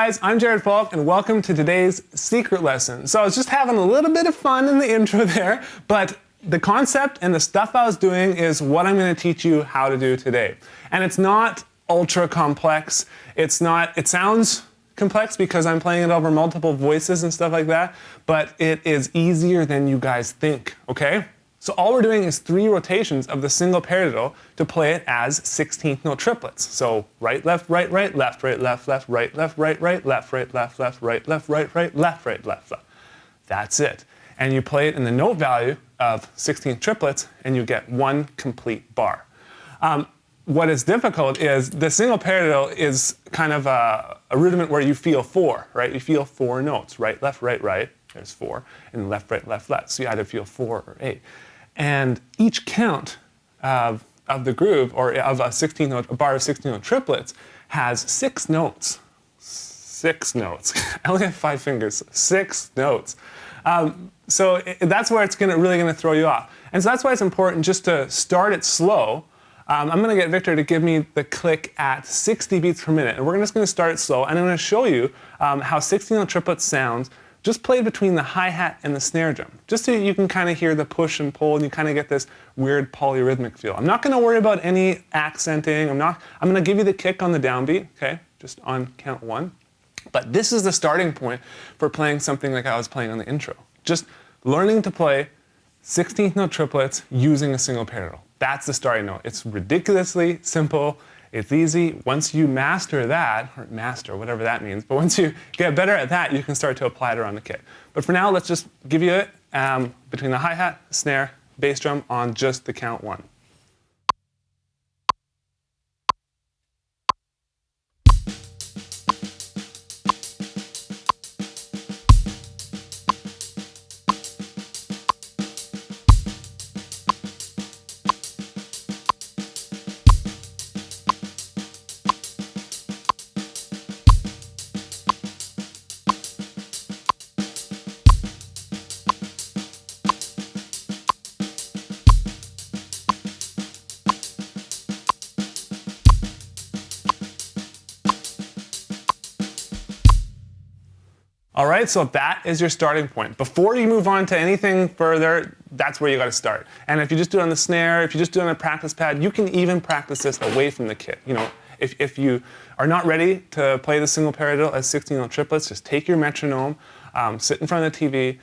guys, I'm Jared Falk and welcome to today's secret lesson. So I was just having a little bit of fun in the intro there, but the concept and the stuff I was doing is what I'm going to teach you how to do today. And it's not ultra complex. It sounds complex because I'm playing it over multiple voices and stuff like that, but it is easier than you guys think, okay? So all we're doing is 3 rotations of the single paradiddle to play it as 16th note triplets. So right, left, right, right, left, right, left, left, right, left, right, right, left, right, left, left, right, left, right, right, left, right, left, left. That's it. And you play it in the note value of 16th triplets and you get 1 complete bar. What is difficult is the single paradiddle is kind of a rudiment where you feel 4, right? You feel 4 notes, right, left, right, there's 4, and left, right, left, left. So you either feel 4 or 8. And each count of the groove, or of a 16 note, a bar of 16 note triplets, has 6 notes. 6 notes. I only have 5 fingers. 6 notes. So that's where it's really going to throw you off. And so that's why it's important just to start it slow. I'm going to get Victor to give me the click at 60 beats per minute. And we're just going to start it slow. And I'm going to show you how 16 note triplets sounds just played between the hi-hat and the snare drum, just so you can kind of hear the push and pull and you kind of get this weird polyrhythmic feel. I'm not going to worry about any accenting. I'm going to give you the kick on the downbeat, okay, just on count 1. But this is the starting point for playing something like I was playing on the intro. Just learning to play 16th note triplets using a single paradiddle. That's the starting note. It's ridiculously simple. It's easy. Once you master that, or master, whatever that means, but once you get better at that, you can start to apply it around the kit. But for now, let's just give you it between the hi-hat, snare, bass drum on just the count 1. All right, so that is your starting point. Before you move on to anything further, that's where you got to start. And if you just do it on the snare, if you just do it on a practice pad, you can even practice this away from the kit. You know, if you are not ready to play the single paradiddle as 16 note triplets, just take your metronome, sit in front of the TV,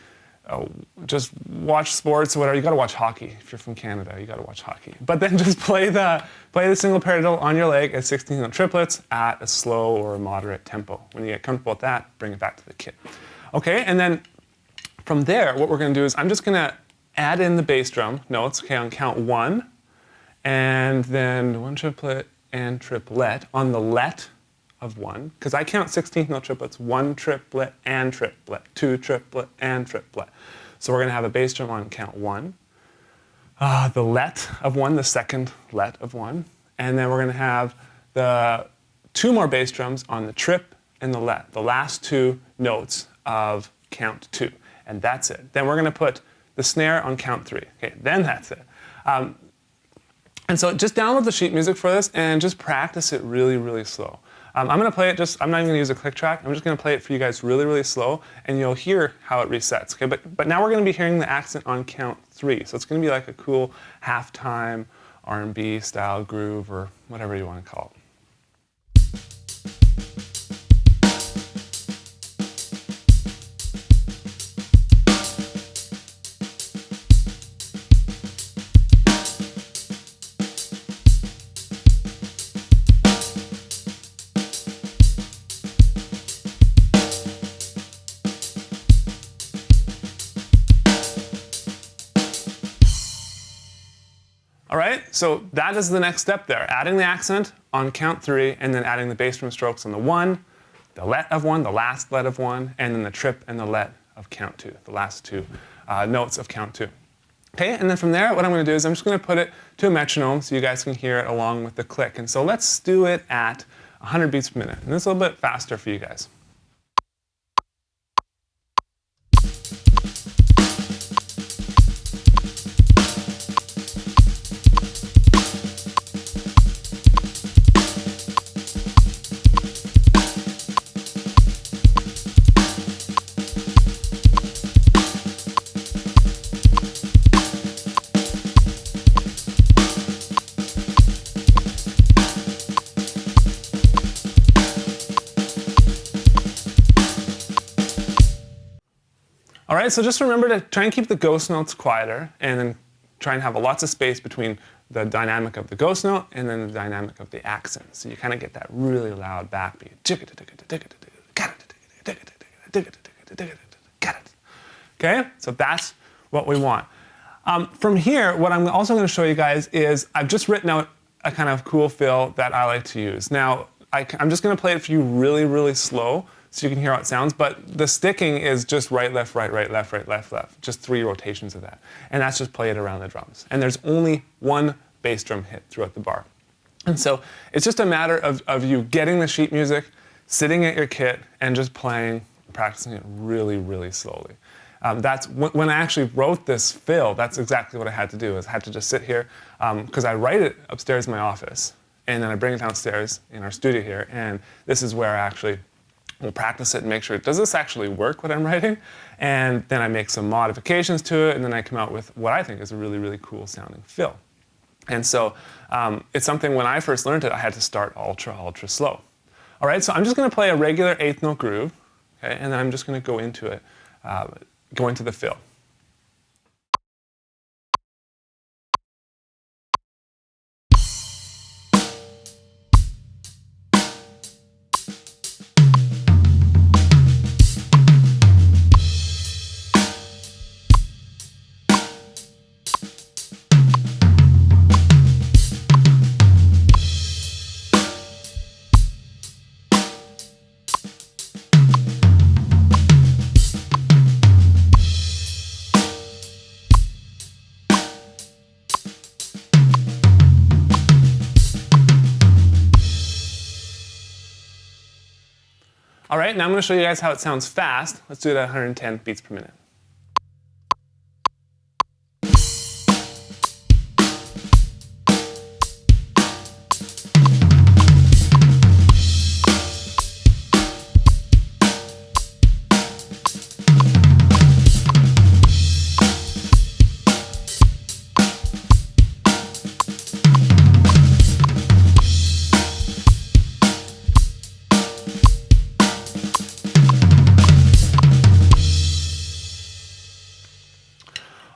just watch sports or whatever. You got to watch hockey. If you're from Canada, you got to watch hockey. But then just play the single paradiddle on your leg as 16 note triplets at a slow or a moderate tempo. When you get comfortable with that, bring it back to the kit. Okay, and then from there, what we're going to do is I'm just going to add in the bass drum notes, okay, on count 1, and then 1 triplet and triplet on the let of 1, because I count 16th note triplets, 1 triplet and triplet, 2 triplet and triplet. So we're going to have a bass drum on count 1, the let of 1, the second let of 1, and then we're going to have the 2 more bass drums on the trip and the let, the last 2 notes of count 2, and that's it. Then we're going to put the snare on count 3. Okay, then that's it. And so just download the sheet music for this and just practice it really, really slow. I'm going to play it I'm not even going to use a click track. I'm just going to play it for you guys really, really slow, and you'll hear how it resets. Okay, but now we're going to be hearing the accent on count 3. So it's going to be like a cool halftime R&B style groove or whatever you want to call it. All right, so that is the next step there. Adding the accent on count 3, and then adding the bass drum strokes on the 1, the let of 1, the last let of 1, and then the trip and the let of count 2, the last 2 notes of count 2. Okay, and then from there, what I'm going to do is I'm just going to put it to a metronome so you guys can hear it along with the click. And so let's do it at 100 beats per minute. And this is a little bit faster for you guys. All right, so just remember to try and keep the ghost notes quieter, and then try and have lots of space between the dynamic of the ghost note and then the dynamic of the accent. So you kind of get that really loud backbeat. Okay, so that's what we want. From here, what I'm also going to show you guys is I've just written out a kind of cool fill that I like to use. Now, I'm just going to play it for you really, really slow so you can hear how it sounds, but the sticking is just right, left, right, right, left, right, left, left. Just 3 rotations of that. And that's just play it around the drums. And there's only one bass drum hit throughout the bar. And so it's just a matter of you getting the sheet music, sitting at your kit, and just playing, practicing it really, really slowly. That's when I actually wrote this fill, that's exactly what I had to do, is I had to just sit here, because I write it upstairs in my office, and then I bring it downstairs in our studio here, and this is where I actually will practice it and make sure, does this actually work, what I'm writing? And then I make some modifications to it, and then I come out with what I think is a really, really cool sounding fill. And so it's something when I first learned it, I had to start ultra, ultra slow. All right, so I'm just going to play a regular 8th note groove, okay, and then I'm just going to go into it, go into the fill. All right, now I'm going to show you guys how it sounds fast. Let's do it at 110 beats per minute.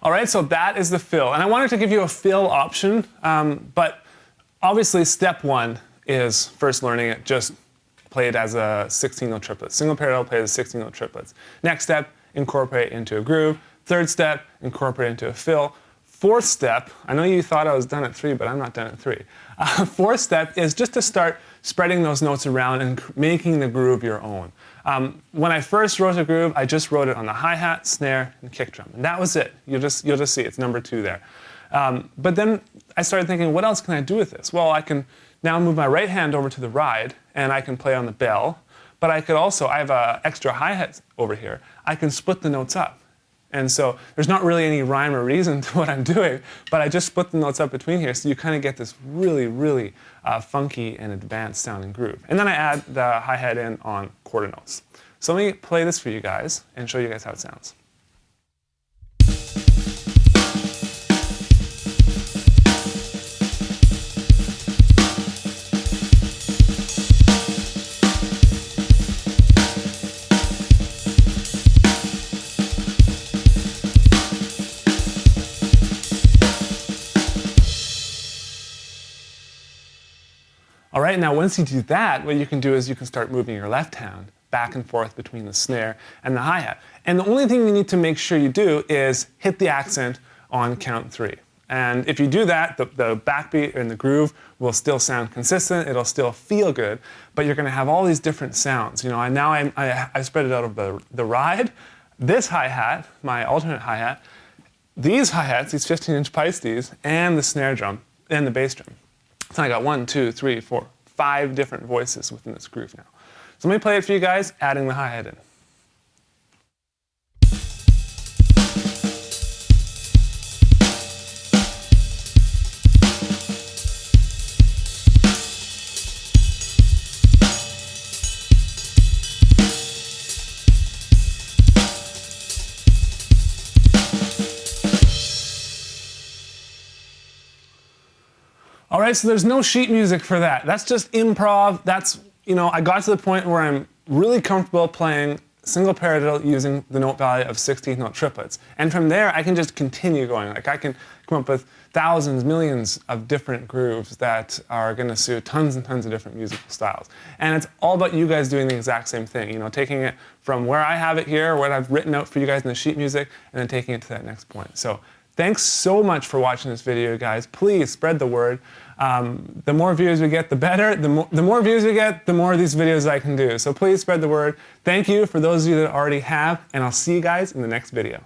All right, so that is the fill. And I wanted to give you a fill option, but obviously step 1 is first learning it, just play it as a 16-note triplet. Single paradiddle, play the 16-note triplets. Next step, incorporate into a groove. Third step, incorporate into a fill. Fourth step, I know you thought I was done at 3, but I'm not done at 3. Fourth step is just to start spreading those notes around and making the groove your own. When I first wrote a groove, I just wrote it on the hi-hat, snare, and kick drum. And that was it. You'll just see it's number 2 there. But then I started thinking, what else can I do with this? Well, I can now move my right hand over to the ride, and I can play on the bell. But I could also, I have an extra hi-hat over here. I can split the notes up. And so there's not really any rhyme or reason to what I'm doing, but I just split the notes up between here, so you kind of get this really, really funky and advanced sounding groove. And then I add the hi-hat in on quarter notes. So let me play this for you guys and show you guys how it sounds. All right, now once you do that, what you can do is you can start moving your left hand back and forth between the snare and the hi-hat. And the only thing you need to make sure you do is hit the accent on count 3. And if you do that, the backbeat and the groove will still sound consistent, it'll still feel good, but you're going to have all these different sounds. You know, I spread it out over the ride, this hi-hat, my alternate hi-hat, these hi-hats, these 15-inch Pisces, and the snare drum, and the bass drum. So I got 1, 2, 3, 4, 5 different voices within this groove now. So let me play it for you guys, adding the hi-hat in. All right, so there's no sheet music for that. That's just improv. That's, you know, I got to the point where I'm really comfortable playing single paradiddle using the note value of 16th note triplets. And from there, I can just continue going. Like I can come up with thousands, millions of different grooves that are going to suit tons and tons of different musical styles. And it's all about you guys doing the exact same thing, you know, taking it from where I have it here, what I've written out for you guys in the sheet music, and then taking it to that next point. So thanks so much for watching this video, guys. Please spread the word. The more views we get, the better. The more views we get, the more of these videos I can do. So please spread the word. Thank you for those of you that already have, and I'll see you guys in the next video.